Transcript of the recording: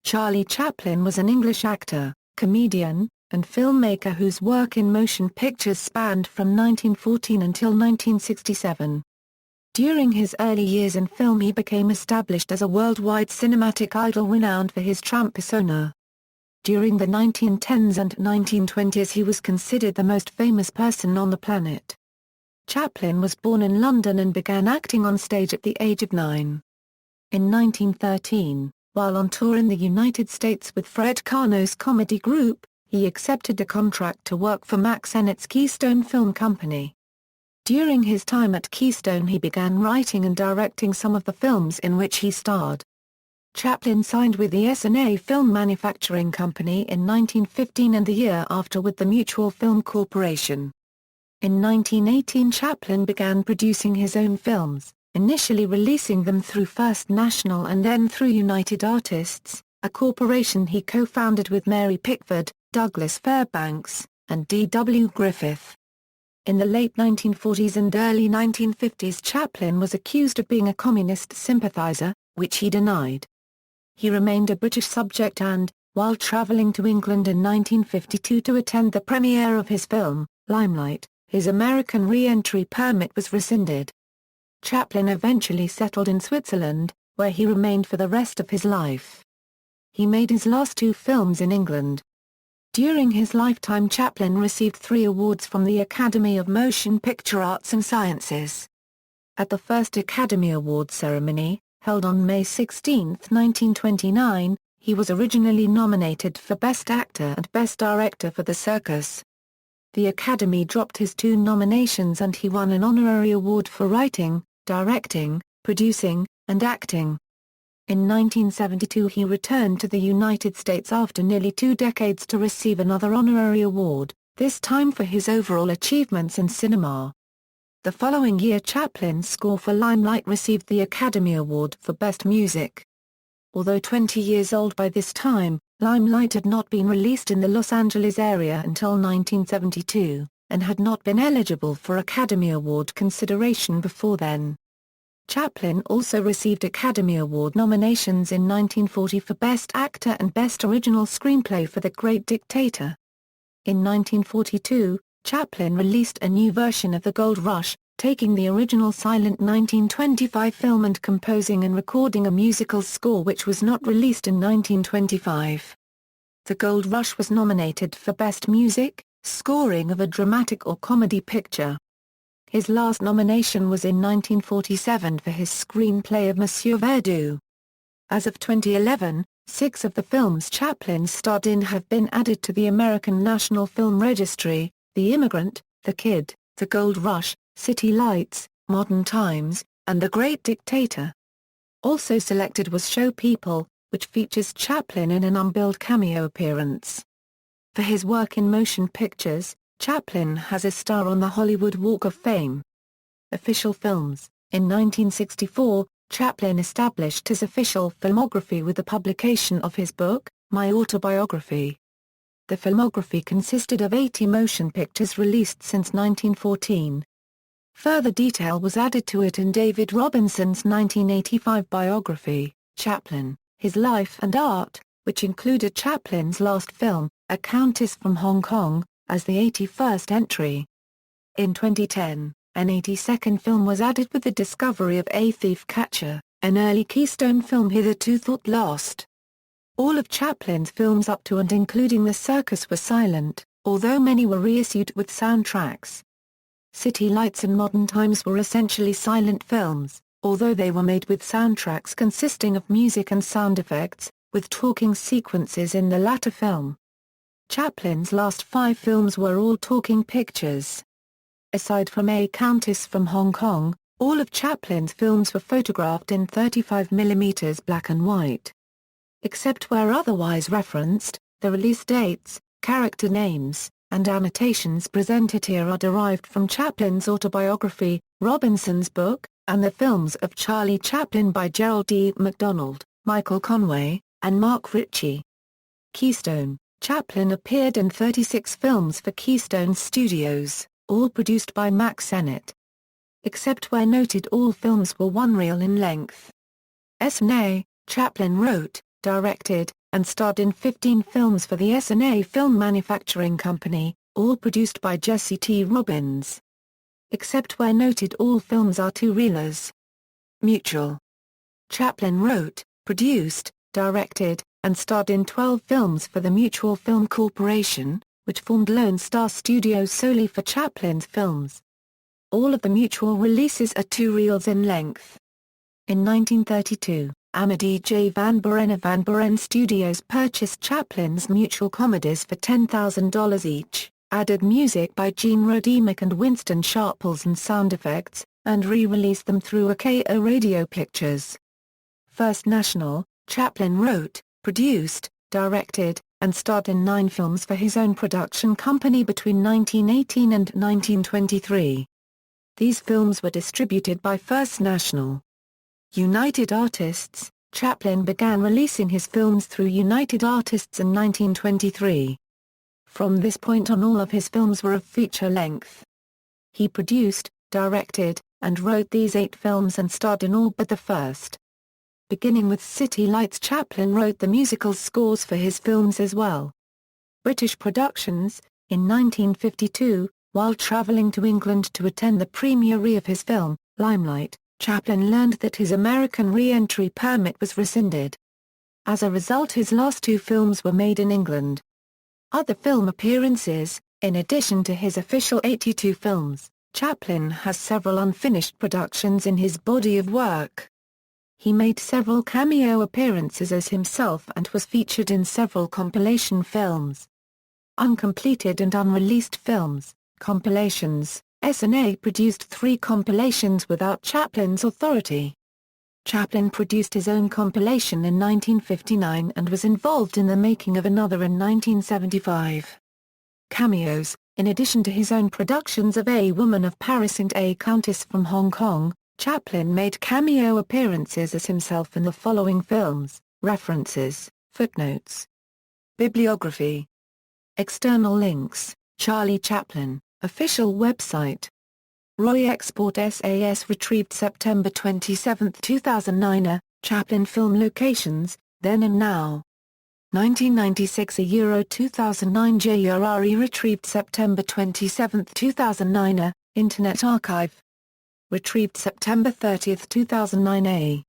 Charlie Chaplin was an English actor, comedian, and filmmaker whose work in motion pictures spanned from 1914 until 1967. During his early years in film he became established as a worldwide cinematic idol renowned for his tramp persona. During the 1910s and 1920s he was considered the most famous person on the planet. Chaplin was born in London and began acting on stage at the age of 9. In 1913, while on tour in the United States with Fred Karno's comedy group, he accepted a contract to work for Mack Sennett's Keystone Film Company. During his time at Keystone he began writing and directing some of the films in which he starred. Chaplin signed with the Essanay Film Manufacturing Company in 1915 and the year after with the Mutual Film Corporation. In 1918 Chaplin began producing his own films, initially releasing them through First National and then through United Artists, a corporation he co-founded with Mary Pickford, Douglas Fairbanks, and D.W. Griffith. In the late 1940s and early 1950s Chaplin was accused of being a communist sympathiser, which he denied. He remained a British subject and, while travelling to England in 1952 to attend the premiere of his film, Limelight, his American re-entry permit was rescinded. Chaplin eventually settled in Switzerland, where he remained for the rest of his life. He made his last 2 films in England. During his lifetime Chaplin received 3 awards from the Academy of Motion Picture Arts and Sciences. At the first Academy Awards ceremony, held on May 16, 1929, he was originally nominated for Best Actor and Best Director for The Circus. The Academy dropped his 2 nominations and he won an honorary award for writing, directing, producing, and acting. In 1972 he returned to the United States after nearly 2 decades to receive another honorary award, this time for his overall achievements in cinema. The following year Chaplin's score for Limelight received the Academy Award for Best Music. Although 20 years old by this time, Limelight had not been released in the Los Angeles area until 1972, and had not been eligible for Academy Award consideration before then. Chaplin also received Academy Award nominations in 1940 for Best Actor and Best Original Screenplay for The Great Dictator. In 1942, Chaplin released a new version of The Gold Rush, taking the original silent 1925 film and composing and recording a musical score which was not released in 1925. The Gold Rush was nominated for Best Music, Scoring of a Dramatic or Comedy Picture. His last nomination was in 1947 for his screenplay of Monsieur Verdoux. As of 2011, 6 of the films Chaplin starred in have been added to the American National Film Registry: The Immigrant, The Kid, The Gold Rush, City Lights, Modern Times, and The Great Dictator. Also selected was Show People, which features Chaplin in an unbilled cameo appearance. For his work in motion pictures, Chaplin has a star on the Hollywood Walk of Fame. Official films: in 1964, Chaplin established his official filmography with the publication of his book, My Autobiography. The filmography consisted of 80 motion pictures released since 1914. Further detail was added to it in David Robinson's 1985 biography, Chaplin, His Life and Art, which included Chaplin's last film, A Countess from Hong Kong, as the 81st entry. In 2010, an 82nd film was added with the discovery of A Thief Catcher, an early Keystone film hitherto thought lost. All of Chaplin's films up to and including The Circus were silent, although many were reissued with soundtracks. City Lights and Modern Times were essentially silent films, although they were made with soundtracks consisting of music and sound effects, with talking sequences in the latter film. Chaplin's last 5 films were all talking pictures. Aside from A Countess from Hong Kong, all of Chaplin's films were photographed in 35mm black and white. Except where otherwise referenced, the release dates, character names, and annotations presented here are derived from Chaplin's autobiography, Robinson's book, and the films of Charlie Chaplin by Gerald D. MacDonald, Michael Conway, and Mark Ritchie. Keystone: Chaplin appeared in 36 films for Keystone Studios, all produced by Mack Sennett. Except where noted, all films were one reel in length. Essanay: Chaplin wrote, directed, and starred in 15 films for the Essanay Film Manufacturing Company, all produced by Jesse T. Robbins. Except where noted, all films are two-reelers. Mutual. Chaplin wrote, produced, directed, and starred in 12 films for the Mutual Film Corporation, which formed Lone Star Studios solely for Chaplin's films. All of the Mutual releases are two reels in length. In 1932, Amédée J. Van Buren of Van Buren Studios purchased Chaplin's Mutual comedies for $10,000 each, added music by Gene Rodemick and Winston Sharples and sound effects, and re-released them through AKO Radio Pictures. First National, Chaplin wrote, produced, directed, and starred in 9 films for his own production company between 1918 and 1923. These films were distributed by First National. United Artists, Chaplin began releasing his films through United Artists in 1923. From this point on, all of his films were of feature length. He produced, directed, and wrote these 8 films and starred in all but the first. Beginning with City Lights, Chaplin wrote the musical scores for his films as well. British productions. In 1952, while travelling to England to attend the premiere of his film, Limelight, Chaplin learned that his American re-entry permit was rescinded. As a result, his last 2 films were made in England. Other film appearances. In addition to his official 82 films, Chaplin has several unfinished productions in his body of work. He made several cameo appearances as himself and was featured in several compilation films. Uncompleted and unreleased films, compilations. Essanay produced 3 compilations without Chaplin's authority. Chaplin produced his own compilation in 1959 and was involved in the making of another in 1975. Cameos. In addition to his own productions of A Woman of Paris and A Countess from Hong Kong, Chaplin made cameo appearances as himself in the following films. References, footnotes. Bibliography. External links. Charlie Chaplin, official website. Roy Export SAS retrieved September 27, 2009. Chaplin film locations, then and now. 1996 2009 JRRE retrieved September 27, 2009. Internet Archive. Retrieved September 30, 2009 A.